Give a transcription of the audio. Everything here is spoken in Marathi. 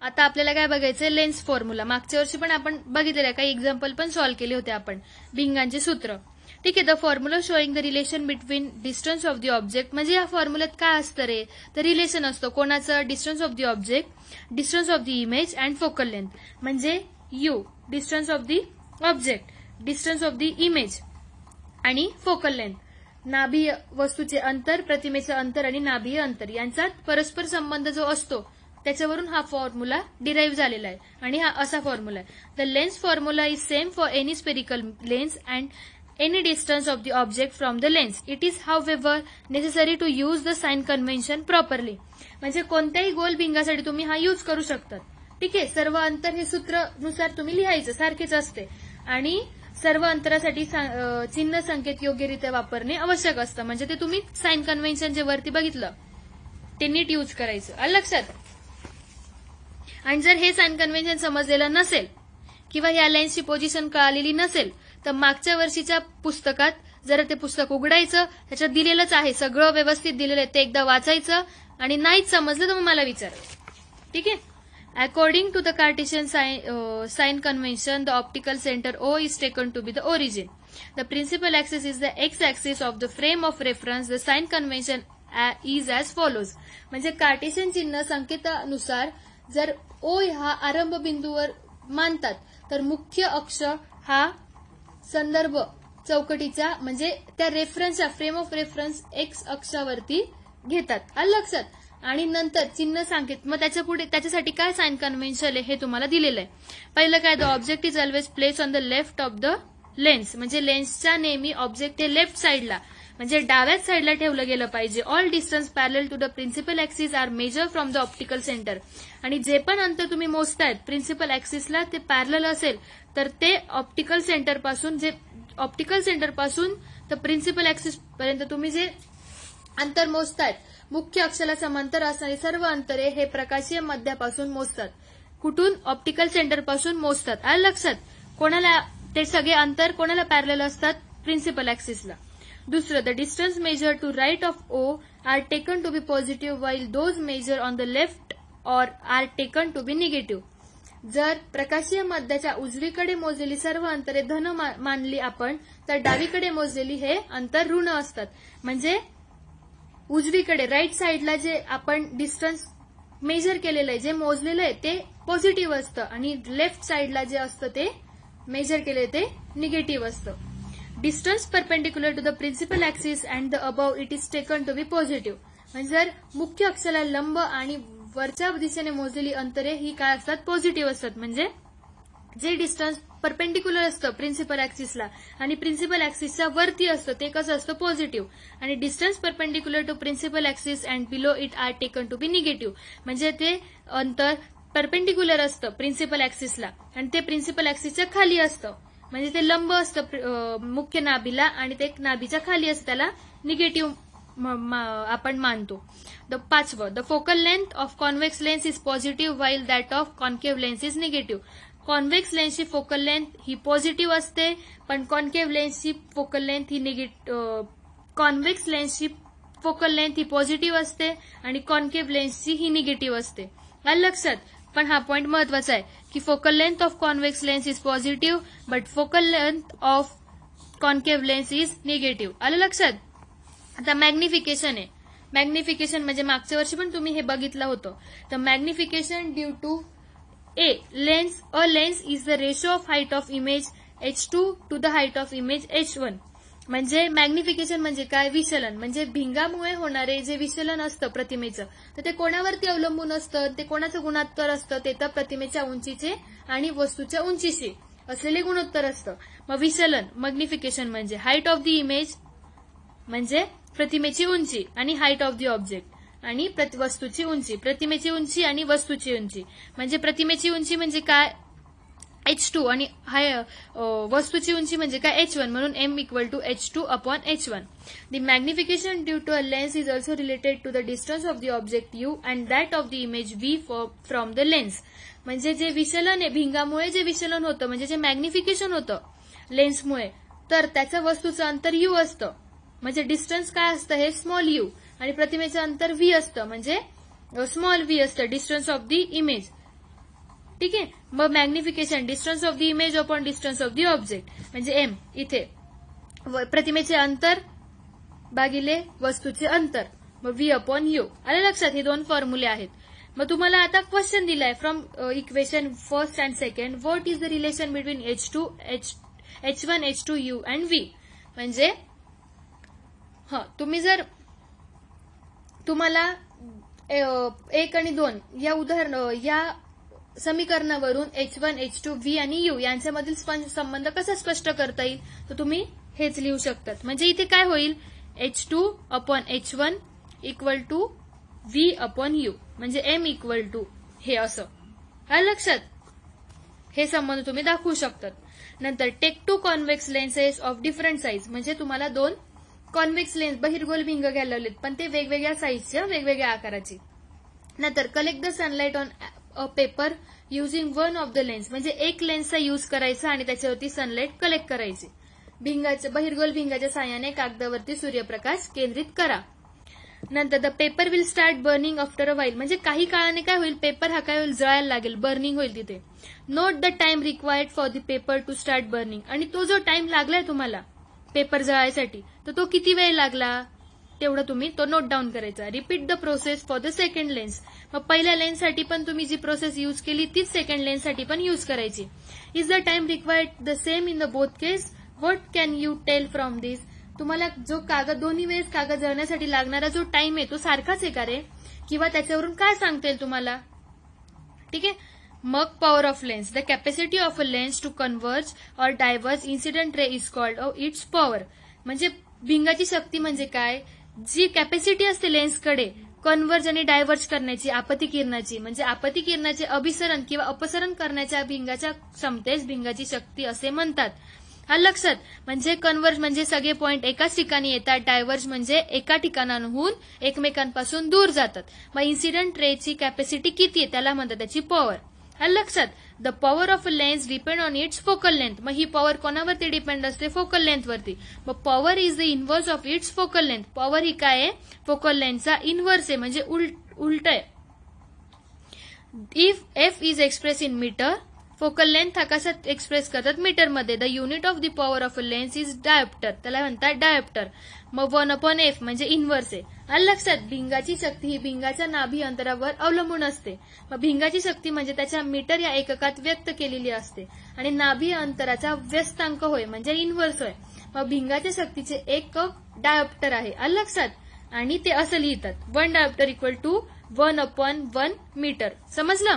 आता आपल्याला काय बघायचंय, लेन्स फॉर्म्युला. मागच्या वर्षी पण आपण बघितलेलं, काही एक्झाम्पल पण सॉल्व्ह केले होते आपण, भिंगांचे सूत्र. ठीक आहे. The formula showing the relation between distance of the object. म्हणजे या फॉर्म्युल्यात काय असतं रे, तर रिलेशन असतं कोणाचं, distance of the object, distance of the image and focal length. म्हणजे u distance of the object, distance of the image आणि फोकल लेंथ. नाभीय वस्तूचे अंतर, प्रतिमेचे अंतर आणि नाभीय अंतर यांच्यात परस्पर संबंध जो असतो त्याच्यावरून हा फॉर्म्युला डिराईव्ह झालेला आहे. आणि हा असा फॉर्म्युला आहे. The lens formula is same for any spherical lens and any distance of the object from the lens. It is however necessary to use the sign convention properly. म्हणजे कोणत्याही गोल भिंगासाठी तुम्ही हा यूज करू शकतात. ठीक आहे. सर्व अंतर हे सूत्रानुसार तुम्ही लिहायचं, सारखेच असते. आणि सर्व अंतरासाठी चिन्ह संकेत योग्यरित्या वापरणे आवश्यक असतं. म्हणजे ते तुम्ही साइन कन्व्हेन्शन जे वरती बघितलं ते नीट यूज करायचं. आलं लक्षात. आणि जर हे साइन कन्व्हेन्शन समजलेलं नसेल किंवा या लेन्सची पोझिशन कळालेली नसेल तर मागच्या वर्षीच्या पुस्तकात जरा ते पुस्तक उघडायचं, त्याच्यात दिलेलंच आहे, सगळं व्यवस्थित दिलेलं आहे, ते एकदा वाचायचं आणि नाहीच समजलं तर मग मला विचारायचं. ठीक आहे. According to the Cartesian sign convention the optical centre O is taken to be the origin. The principal axis is the x axis of the frame of reference. The sign convention is as follows. म्हणजे कार्टेशियन चिन्ह संकेतानुसार जर O हा आरंभ बिंदूवर मानतात तर मुख्य अक्ष हा संदर्भ चौकटीचा म्हणजे त्या रेफरन्सच्या फ्रेम ऑफ रेफरन्स एक्स अक्षावरती घेतात. आलं लक्षात. आणि नंतर चिन्ह सांकेत, मग त्याच्या पुढे त्याच्यासाठी काय साइन कन्व्हेन्शन आहे हे तुम्हाला दिलेलं आहे. पहिलं काय, the object is always place on the left of the lens. म्हणजे लेन्सच्या नेहमी ऑब्जेक्ट हे लेफ्ट साइडला म्हणजे डाव्याच साइडला ठेवलं गेलं पाहिजे. All distance parallel to the principal axis are measure from the optical centre. आणि जे पण अंतर तुम्ही मोजतायत प्रिन्सिपल ऍक्सिसला ते पॅरल असेल तर ते ऑप्टिकल सेंटर पासून तर प्रिन्सिपल ऍक्सिस पर्यंत तुम्ही जे अंतर मोजतायत मुख्य अक्षाला समांतर असणारी सर्व अंतरे हे प्रकाशीय मध्यापासून मोजतात. कुठून, ऑप्टिकल सेंटर पासून मोजतात. आलं लक्षात. कोणाला ते सगळे अंतर कोणाला पॅरल असतात, प्रिन्सिपल ऍक्सिसला. दुसरं, the distance measure to right of O are taken to be positive while those measure on the left or are taken to be negative. जर प्रकाशीय मध्याच्या उजवीकडे मोजलेली सर्व अंतरे धन मानली आपण तर डावीकडे मोजलेली हे अंतर ऋण असतात. म्हणजे उजवीकडे राईट साइडला जे आपण डिस्टन्स मेजर केलेलं आहे, जे मोजलेलं आहे ते पॉझिटिव्ह असतं आणि लेफ्ट साइडला जे असतं ते मेजर केलेलं ते निगेटिव्ह असतं. Distance perpendicular to the principal axis and the above it is taken to be positive. म्हणजे जर मुख्य अक्षाला लंब आणि वरच्या दिशेने मोजलेली अंतरे ही काय असतात, पॉझिटिव्ह असतात. म्हणजे जे डिस्टन्स परपेंडिक्युलर असतं प्रिन्सिपल ऍक्सिसला आणि प्रिन्सिपल ऍक्सिसच्या वरती असतं ते कसं असतं, पॉझिटिव्ह. आणि distance perpendicular to principal axis and below it are taken to be negative. म्हणजे ते अंतर परपेंडिक्युलर असतं प्रिन्सिपल ऍक्सिसला आणि ते प्रिन्सिपल ऍक्सिसच्या खाली असतं. म्हणजे ते लंब असतं मुख्य नाभीला आणि ते नाभीच्या खाली असतं, त्याला निगेटिव्ह आपण मानतो. पाचवं, the focal length of convex lens is positive while that of concave lens is negative. Convex लेन्सची फोकल लेंथ ही पॉझिटिव्ह असते पण कॉन्केव्ह लेन्सची फोकल लेंथ ही कॉन्व्हेक्स लेन्सची फोकल लेंथ ही पॉझिटिव्ह असते आणि कॉन्केव्ह लेन्सची ही निगेटिव्ह असते. आलं लक्षात. पण हा पॉइंट महत्वाचा आहे की focal length of convex lens is positive but focal length of concave lens is negative. आलं लक्षात. आता मॅग्निफिकेशन आहे. मॅग्निफिकेशन म्हणजे मागच्या वर्षी पण तुम्ही हे बघितलं होतं. तर magnification due to a lens is the ratio of height of image H2 to the height of image H1. म्हणजे मॅग्निफिकेशन म्हणजे काय, विचलन. म्हणजे भिंगामुळे होणारे जे विचलन असतं प्रतिमेचं तर ते कोणावरती अवलंबून असतं, ते कोणाचं गुणोत्तर असतं, ते तर प्रतिमेच्या उंचीचे आणि वस्तूच्या उंचीचे असलेले गुणोत्तर असतं. मग विचलन मॅग्निफिकेशन म्हणजे हाईट ऑफ द इमेज म्हणजे प्रतिमेची उंची आणि हाईट ऑफ द ऑब्जेक्ट आणि वस्तूची उंची, प्रतिमेची उंची आणि वस्तूची उंची. म्हणजे प्रतिमेची उंची म्हणजे काय, H2 आणि वस्तूची उंची म्हणजे काय, H1. म्हणून M equal to H2 upon H1. The magnification due to a lens is also related to the distance of the object U and that of the image V from the lens. म्हणजे जे विचलन आहे भिंगामुळे जे विचलन होतं म्हणजे जे मॅग्निफिकेशन होतं लेन्समुळे तर त्याचं वस्तूचं अंतर U असतं. म्हणजे डिस्टन्स काय असतं, हे स्मॉल u आणि प्रतिमेचं अंतर V असतं म्हणजे स्मॉल v असतं डिस्टन्स ऑफ द इमेज. ठीक आहे. मग magnification distance of the image upon distance of the object म्हणजे एम इथे प्रतिमेचे अंतर भागिले वस्तूचे अंतर मग व्ही अपॉन यू. आलं लक्षात. हे दोन फॉर्म्युले आहेत. मग तुम्हाला आता क्वेश्चन दिलाय from equation first and second what is the relation between H1, H2, U and V म्हणजे तुम्ही जर तुम्हाला 1 आणि 2 या समीकरणावरून H1, H2, V आणि U यांच्यामधील संबंध कसा स्पष्ट करता येईल तर तुम्ही हेच लिहू शकतात. म्हणजे इथे काय होईल H2 upon H1 equal to V upon U म्हणजे M इक्वल टू हे असं. आलं लक्षात. हे संबंध तुम्ही दाखवू शकतात. नंतर take 2 convex lenses of different size म्हणजे तुम्हाला 2 कॉन्व्हेक्स लेन्स बहिर्गोल भिंग घ्यायला लावलेत पण ते वेगवेगळ्या साईजच्या वेगवेगळ्या आकाराची. नंतर collect the sunlight on a paper using one of the lens म्हणजे एक लेन्सचा यूज करायचा आणि त्याच्यावरती सनलाइट कलेक्ट करायची. बहिर्गोल भिंगाच्या साहाय्याने कागदावरती सूर्यप्रकाश केंद्रित करा. नंतर the paper will start burning after a while म्हणजे काही काळाने काय होईल पेपर हा काय होईल जळायला लागेल बर्निंग होईल तिथे. Note the time required for the paper two start burning आणि तो जो टाइम लागलाय तुम्हाला पेपर जळायसाठी तर तो किती वेळ लागला तेवढं तुम्ही तो नोट डाऊन करायचा. Repeat the process for the second lens मग पहिल्या लेन्ससाठी पण तुम्ही जी प्रोसेस यूज केली तीच सेकंड लेन्ससाठी पण यूज करायची. Is the time required the same in the both case what can you tell from this तुम्हाला जो कागद दोन्ही वेळेस कागद जळण्यासाठी लागणारा जो टाइम आहे तो सारखाच आहे का रे किंवा त्याच्यावरून काय सांगता येईल तुम्हाला. ठीक आहे. मग power of lens the capacity of a lens to converge or diverge incident ray is called its power म्हणजे भिंगाची शक्ती म्हणजे काय जी कॅपॅसिटी असते लेन्सकडे कन्व्हर्ज आणि डायव्हर्ज करण्याची आपत्ती किरणाची म्हणजे आपत्ती किरणाचे अभिसरण किंवा अपसरण करण्याच्या भिंगाच्या क्षमतेस भिंगाची शक्ती असे म्हणतात. आलं लक्षात. म्हणजे कन्व्हर्ज म्हणजे सगळे पॉइंट एकाच ठिकाणी येतात डायव्हर्ज म्हणजे एका ठिकाणाहून एकमेकांपासून दूर जातात. मग इन्सिडेंट रेची कॅपॅसिटी किती आहे त्याला म्हणतात त्याची पॉवर. आलं लक्षात. The power of a lens depend on its focal length मग ही पॉवर कोणावरती डिपेंड असते फोकल लेंथवरती. मग power is the inverse of its focal length power ही काय आहे फोकल लेंथचा इन्व्हर्स आहे म्हणजे उलट आहे. If F is express in meter focal length हा कसा एक्सप्रेस करतात मीटरमध्ये. The unit of the power of a lens is dioptre त्याला म्हणतात डायोप्टर. मग 1/f म्हणजे इन्व्हर्स आहे. आलं लक्षात. भिंगाची शक्ती ही भिंगाच्या नाभी अंतरावर अवलंबून असते. मग भिंगाची शक्ती म्हणजे त्याच्या मीटर या एककात व्यक्त केलेली असते आणि नाभी अंतराचा व्यस्तांक होय म्हणजे इन्व्हर्स होय. मग भिंगाच्या शक्तीचे एकक डायोप्टर आहे. आलं लक्षात. आणि ते असं लिहितात 1 डायोप्टर इक्वल टू 1/1 मीटर. समजलं.